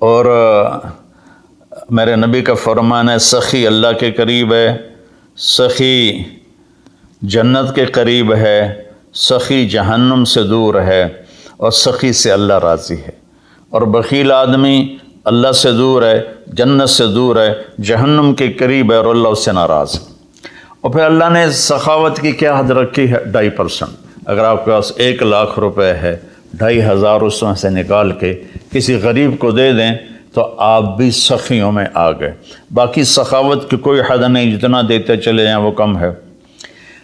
اور میرے نبی کا فرمان ہے سخی اللہ کے قریب ہے، سخی جنت کے قریب ہے، سخی جہنم سے دور ہے، اور سخی سے اللہ راضی ہے۔ اور بخیل آدمی اللہ سے دور ہے، جنت سے دور ہے، جہنم کے قریب ہے، اور اللہ اس سے ناراض ہے۔ اور پھر اللہ نے سخاوت کی کیا حد رکھی ہے؟ 2.5%۔ اگر آپ کے پاس 1,00,000 روپے ہے، 2,500 اس میں سے نکال کے کسی غریب کو دے دیں تو آپ بھی سخیوں میں آ گئے۔ باقی سخاوت کی کوئی حد نہیں، جتنا دیتے چلے جائیں وہ کم ہے۔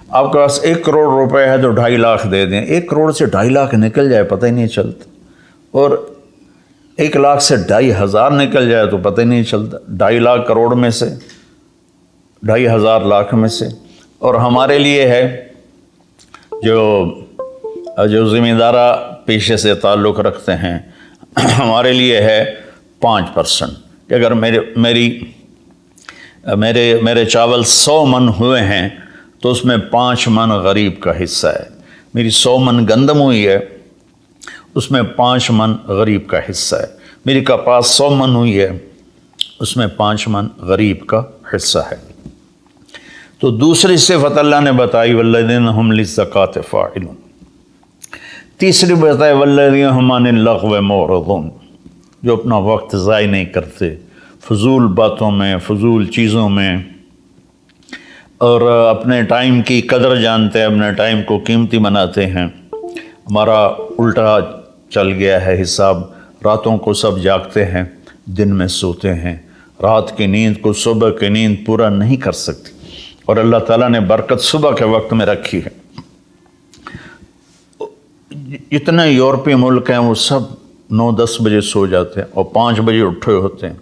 آپ کے پاس 1 کروڑ روپے ہے تو 2.5 لاکھ دے دیں، 1 کروڑ سے 2.5 لاکھ نکل جائے پتہ ہی نہیں چلتا، اور 1 لاکھ سے 2,500 نکل جائے تو پتہ ہی نہیں چلتا، 2.5 لاکھ کروڑ میں سے، 2,500 لاکھ میں سے۔ اور ہمارے لیے ہے جو ذمہ دارہ پیشے سے تعلق رکھتے ہیں، ہمارے لیے ہے 5%، کہ اگر میرے چاول 100 من ہوئے ہیں تو اس میں 5 من غریب کا حصہ ہے۔ میری 100 من گندم ہوئی ہے، اس میں 5 من غریب کا حصہ ہے۔ میری کپاس 100 من ہوئی ہے، اس میں 5 من غریب کا حصہ ہے۔ تو دوسری صفت اللہ نے بتائی والذین هم للزکاۃ فاعلون۔ تیسری بتائی والذین هم عن اللغو معرضون، جو اپنا وقت ضائع نہیں کرتے فضول باتوں میں، فضول چیزوں میں، اور اپنے ٹائم کی قدر جانتے ہیں، اپنے ٹائم کو قیمتی بناتے ہیں۔ ہمارا الٹا چل گیا ہے حساب، راتوں کو سب جاگتے ہیں، دن میں سوتے ہیں، رات کی نیند کو صبح کی نیند پورا نہیں کر سکتی، اور اللہ تعالیٰ نے برکت صبح کے وقت میں رکھی ہے۔ اتنے یورپی ملک ہیں وہ سب 9-10 بجے سو جاتے ہیں اور 5 بجے اٹھے ہوتے ہیں،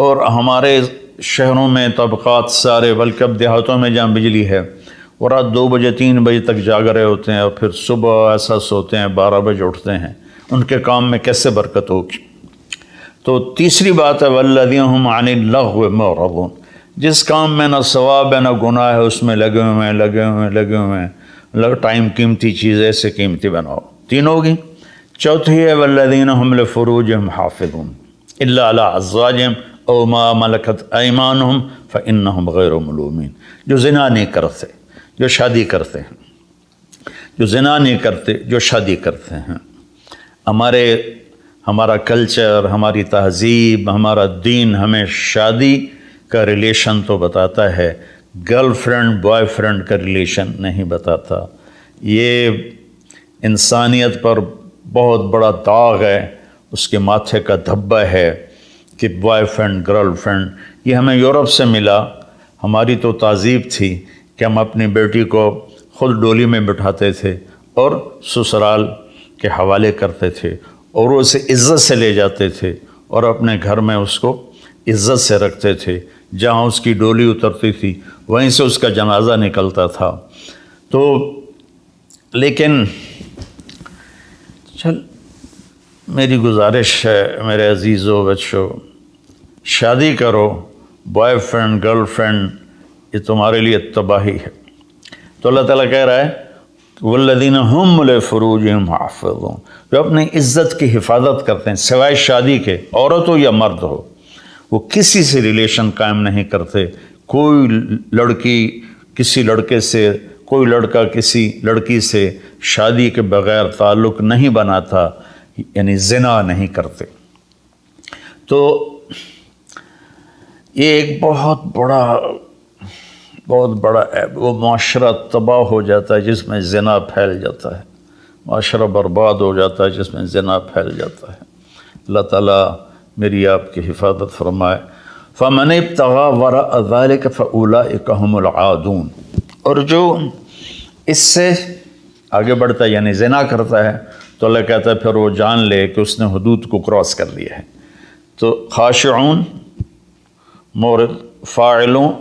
اور ہمارے شہروں میں طبقات سارے، بلکہ اب دیہاتوں میں جہاں بجلی ہے وہ رات 2 بجے 3 بجے تک جاگ رہے ہوتے ہیں، اور پھر صبح ایسا سوتے ہیں 12 بجے اٹھتے ہیں۔ ان کے کام میں کیسے برکت ہوگی؟ تو تیسری بات ہے والذین هم عن اللغو معرضون، جس کام میں نہ ثواب ہے نہ گناہ ہے اس میں لگے ہوئے ہیں۔ ٹائم قیمتی چیز ایسے قیمتی بناؤ۔ 3 ہوگی۔ چوتھی ہے والذین هم لفروجهم حافظون الا علی ازواجهم او ما ملکت ایمانهم فانهم غیر ملومین، جو زنا نہیں کرتے، جو شادی کرتے ہیں، جو زنا نہیں کرتے، جو شادی کرتے ہیں۔ ہمارا کلچر، ہماری تہذیب، ہمارا دین ہمیں شادی کا ریلیشن تو بتاتا ہے، گرل فرینڈ بوائے فرینڈ کا ریلیشن نہیں بتاتا۔ یہ انسانیت پر بہت بڑا داغ ہے، اس کے ماتھے کا دھبہ ہے کہ بوائے فرینڈ گرل فرینڈ، یہ ہمیں یورپ سے ملا۔ ہماری تو تہذیب تھی کہ ہم اپنی بیٹی کو خود ڈولی میں بٹھاتے تھے اور سسرال کے حوالے کرتے تھے، اور وہ اسے عزت سے لے جاتے تھے اور اپنے گھر میں اس کو عزت سے رکھتے تھے۔ جہاں اس کی ڈولی اترتی تھی وہیں سے اس کا جنازہ نکلتا تھا۔ تو لیکن میری گزارش ہے میرے عزیزو بچوں، شادی کرو، بوائے فرینڈ گرل فرینڈ یہ تمہارے لیے تباہی ہے۔ تو اللہ تعالیٰ کہہ رہا ہے والذین هم لفروجهم حافظون، جو اپنی عزت کی حفاظت کرتے ہیں سوائے شادی کے، عورت ہو یا مرد ہو، وہ کسی سے ریلیشن قائم نہیں کرتے۔ کوئی لڑکی کسی لڑکے سے، کوئی لڑکا کسی لڑکی سے شادی کے بغیر تعلق نہیں بناتا، یعنی زنا نہیں کرتے۔ تو یہ ایک بہت بڑا وہ معاشرہ تباہ ہو جاتا ہے جس میں زنا پھیل جاتا ہے، معاشرہ برباد ہو جاتا ہے جس میں زنا پھیل جاتا ہے۔ اللہ تعالیٰ میری آپ کی حفاظت فرمائے۔ فَمَنِ ابْتَغَىٰ وَرَاءَ ذَلِكَ فَأُولَٰئِكَ هُمُ الْعَادُونَ، اور جو اس سے آگے بڑھتا ہے یعنی زنا کرتا ہے تو اللہ کہتا ہے پھر وہ جان لے کہ اس نے حدود کو کراس کر لیا ہے۔ تو خاشعون، مورد، فاعلون،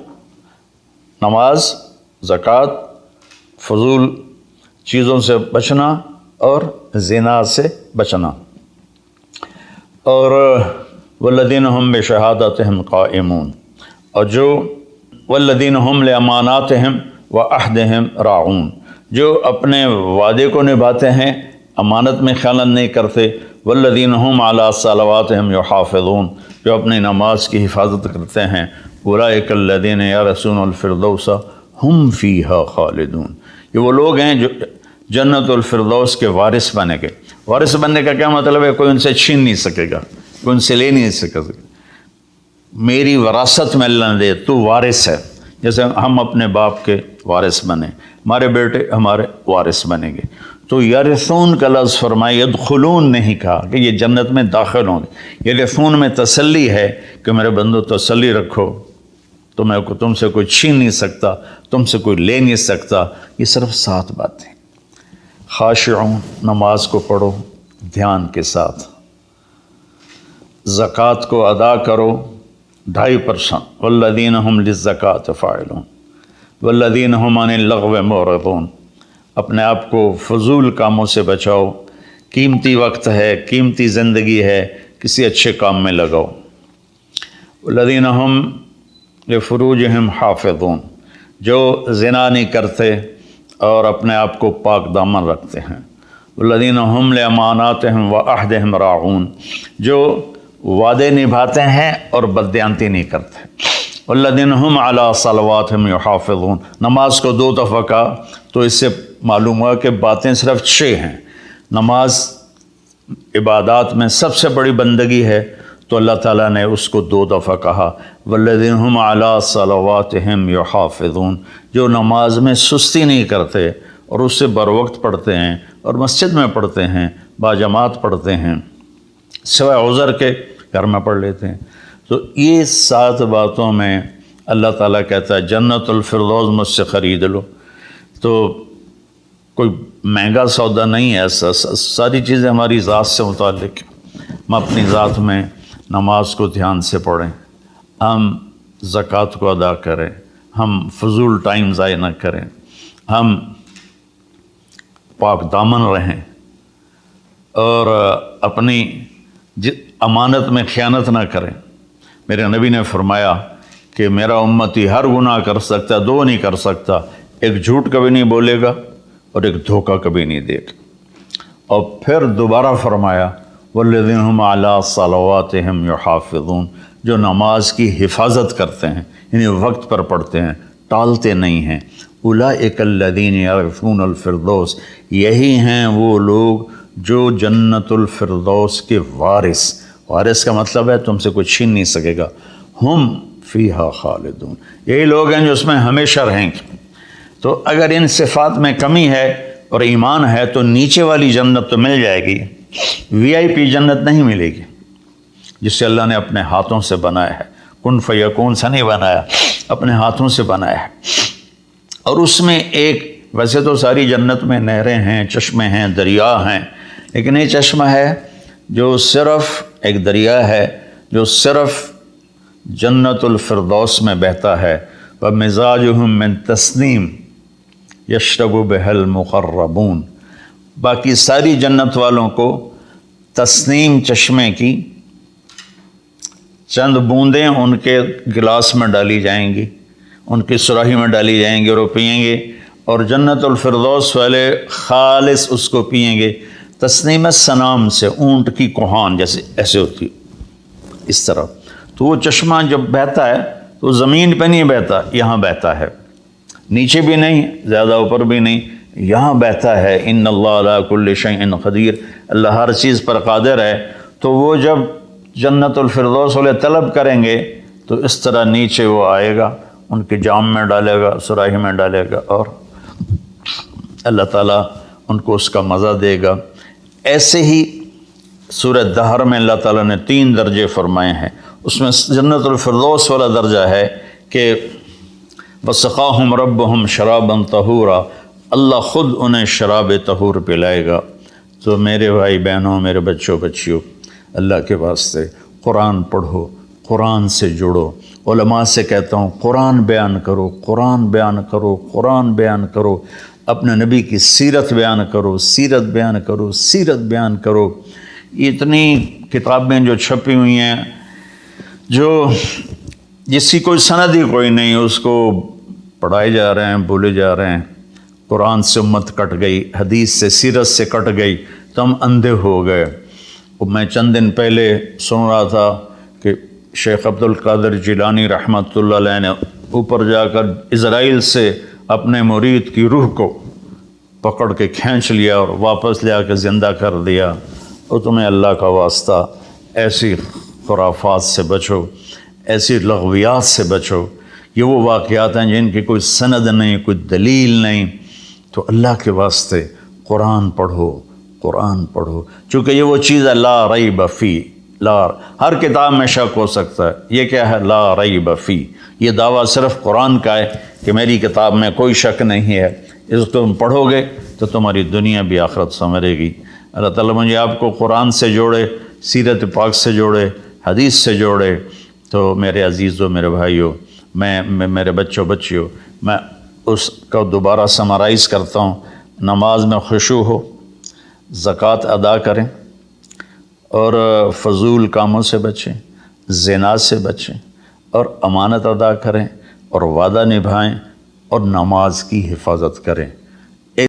نماز، زکوٰۃ، فضول چیزوں سے بچنا اور زنا سے بچنا، اور والذین هم بشہادتہم قائمون، اور جو والذین هم لاماناتہم وعہدہم راعون، جو اپنے وعدے کو نبھاتے ہیں، امانت میں خیانت نہیں کرتے، والذین هم علی صلواتہم یحافظون، جو اپنی نماز کی حفاظت کرتے ہیں، اولئک الذین یرثون الفردوس ہم فیہا خالدون، یہ وہ لوگ ہیں جو جنت الفردوس کے وارث بنے گے۔ وارث بننے کا کیا مطلب ہے؟ کوئی ان سے چھین نہیں سکے گا، کوئی ان سے لے نہیں سکے گا۔ میری وراثت میں اللہ نے دے، تو وارث ہے، جیسے ہم اپنے باپ کے وارث بنے، ہمارے بیٹے ہمارے وارث بنیں گے۔ تو یرثون کا لفظ فرمائے، یدخلون نہیں کہا کہ یہ جنت میں داخل ہوں گے۔ یرثون میں تسلی ہے کہ میرے بندو تسلی رکھو، تم سے کوئی چھین نہیں سکتا، تم سے کوئی لے نہیں سکتا۔ یہ صرف 7 باتیں۔ خاشعون، نماز کو پڑھو دھیان کے ساتھ، زکوٰۃ کو ادا کرو 2.5%، والذین هم للزکاۃ فاعلون والذین هم عن اللغو معرضون، اپنے آپ کو فضول کاموں سے بچاؤ، قیمتی وقت ہے، قیمتی زندگی ہے، کسی اچھے کام میں لگاؤ۔ والذین هم لفروجہم حافظون، جو زنا نہیں کرتے اور اپنے آپ کو پاک دامن رکھتے ہیں۔ والذین هم لاماناتہم وعہدہم راعون، جو وعدے نبھاتے ہیں اور بددیانتی نہیں کرتے۔ والذین هم علی صلواتہم یحافظون، نماز کو 2 دفعہ کہا تو اس سے معلوم ہوا کہ باتیں صرف 6 ہیں۔ نماز عبادات میں سب سے بڑی بندگی ہے، تو اللہ تعالیٰ نے اس کو 2 دفعہ کہا، والذین هم علی صلواتہم یحافظون، جو نماز میں سستی نہیں کرتے اور اس سے بروقت پڑھتے ہیں اور مسجد میں پڑھتے ہیں، باجماعت پڑھتے ہیں، سوائے عذر کے گھر میں پڑھ لیتے ہیں۔ تو یہ 7 باتوں میں اللہ تعالیٰ کہتا ہے جنت الفردوس مجھ سے خرید لو۔ تو کوئی مہنگا سودا نہیں ہے، ساری چیزیں ہماری ذات سے متعلق ہیں۔ ہم اپنی ذات میں نماز کو دھیان سے پڑھیں، ہم زکوٰۃ کو ادا کریں، ہم فضول ٹائم ضائع نہ کریں، ہم پاک دامن رہیں اور اپنی امانت میں خیانت نہ کریں۔ میرے نبی نے فرمایا کہ میرا امتی ہر گناہ کر سکتا، 2 نہیں کر سکتا، ایک جھوٹ کبھی نہیں بولے گا اور ایک دھوکہ کبھی نہیں دے گا۔ اور پھر دوبارہ فرمایا والذین هم علی صلواتہم یحافظون، جو نماز کی حفاظت کرتے ہیں، یعنی وقت پر پڑھتے ہیں، ٹالتے نہیں ہیں۔ اولئک الذین یرثون الفردوس، یہی ہیں وہ لوگ جو جنت الفردوس کے وارث کا مطلب ہے تم سے کوئی چھین نہیں سکے گا، ہم فیہا خالدون، یہی لوگ ہیں جو اس میں ہمیشہ رہیں گے۔ تو اگر ان صفات میں کمی ہے اور ایمان ہے تو نیچے والی جنت تو مل جائے گی، VIP جنت نہیں ملے گی، جسے اللہ نے اپنے ہاتھوں سے بنایا ہے، کن فیکون سے نہیں بنایا، اپنے ہاتھوں سے بنایا ہے۔ اور اس میں ایک، ویسے تو ساری جنت میں نہریں ہیں، چشمے ہیں، دریا ہیں، لیکن یہ چشمہ ہے جو صرف ایک دریا ہے جو صرف جنت الفردوس میں بہتا ہے، وَمِزَاجُهُم مِّن تَسْنِيمٍ يَشْرَبُ بِهَا الْمُقَرَّبُونَ، باقی ساری جنت والوں کو تسنیم چشمے کی چند بوندیں ان کے گلاس میں ڈالی جائیں گی، ان کی سراہی میں ڈالی جائیں گی اور وہ پئیں گے، اور جنت الفردوس والے خالص اس کو پئیں گے۔ تسنیم سنام سے، اونٹ کی کوہان جیسے ایسے ہوتی اس طرح۔ تو وہ چشمہ جب بہتا ہے تو زمین پہ نہیں بہتا، یہاں بہتا ہے، نیچے بھی نہیں، زیادہ اوپر بھی نہیں، یہاں بہتا ہے۔ ان اللہ علی کل شیء قدیر، اللہ ہر چیز پر قادر ہے۔ تو وہ جب جنت الفردوس والے طلب کریں گے تو اس طرح نیچے وہ آئے گا، ان کے جام میں ڈالے گا، سراہی میں ڈالے گا، اور اللہ تعالیٰ ان کو اس کا مزہ دے گا۔ ایسے ہی سورہ دہر میں اللہ تعالیٰ نے 3 درجے فرمائے ہیں، اس میں جنت الفردوس والا درجہ ہے کہ وَسَقَاهُمْ رَبُّهُمْ شَرَابًا طَهُورًا، اللہ خود انہیں شراب طہور پلائے گا۔ تو میرے بھائی بہنوں، میرے بچوں بچیوں، اللہ کے واسطے قرآن پڑھو، قرآن سے جڑو۔ علماء سے کہتا ہوں قرآن بیان کرو، قرآن بیان کرو، قرآن بیان کرو، اپنے نبی کی سیرت بیان کرو، سیرت بیان کرو، سیرت بیان کرو۔ اتنی کتابیں جو چھپی ہوئی ہیں، جو جس کی کوئی سند ہی کوئی نہیں، اس کو پڑھائے جا رہے ہیں، بولے جا رہے ہیں۔ قرآن سے امت کٹ گئی، حدیث سے، سیرت سے کٹ گئی، تو ہم اندھے ہو گئے۔ میں چند دن پہلے سن رہا تھا کہ شیخ عبد القادر جیلانی رحمۃ اللہ علیہ نے اوپر جا کر اسرائیل سے اپنے مرید کی روح کو پکڑ کے کھینچ لیا اور واپس لے آ کے زندہ کر دیا۔ اور تمہیں اللہ کا واسطہ ایسی خرافات سے بچو، ایسی لغویات سے بچو۔ یہ وہ واقعات ہیں جن کی کوئی سند نہیں، کوئی دلیل نہیں، تو اللہ کے واسطے قرآن پڑھو، قرآن پڑھو، چونکہ یہ وہ چیز ہے لا ریب فی، ہر کتاب میں شک ہو سکتا ہے، یہ کیا ہے؟ لا ریب فی۔ یہ دعویٰ صرف قرآن کا ہے کہ میری کتاب میں کوئی شک نہیں ہے، اس کو تم پڑھو گے تو تمہاری دنیا بھی آخرت سنورے گی۔ اللہ تعالیٰ مجھے آپ کو قرآن سے جوڑے، سیرت پاک سے جوڑے، حدیث سے جوڑے۔ تو میرے عزیزوں، میرے بھائیوں، میرے بچوں بچیوں، میں اس کو دوبارہ سمرائز کرتا ہوں۔ نماز میں خشوع ہو، زکوٰۃ ادا کریں، اور فضول کاموں سے بچیں، زنا سے بچیں، اور امانت ادا کریں، اور وعدہ نبھائیں، اور نماز کی حفاظت کریں۔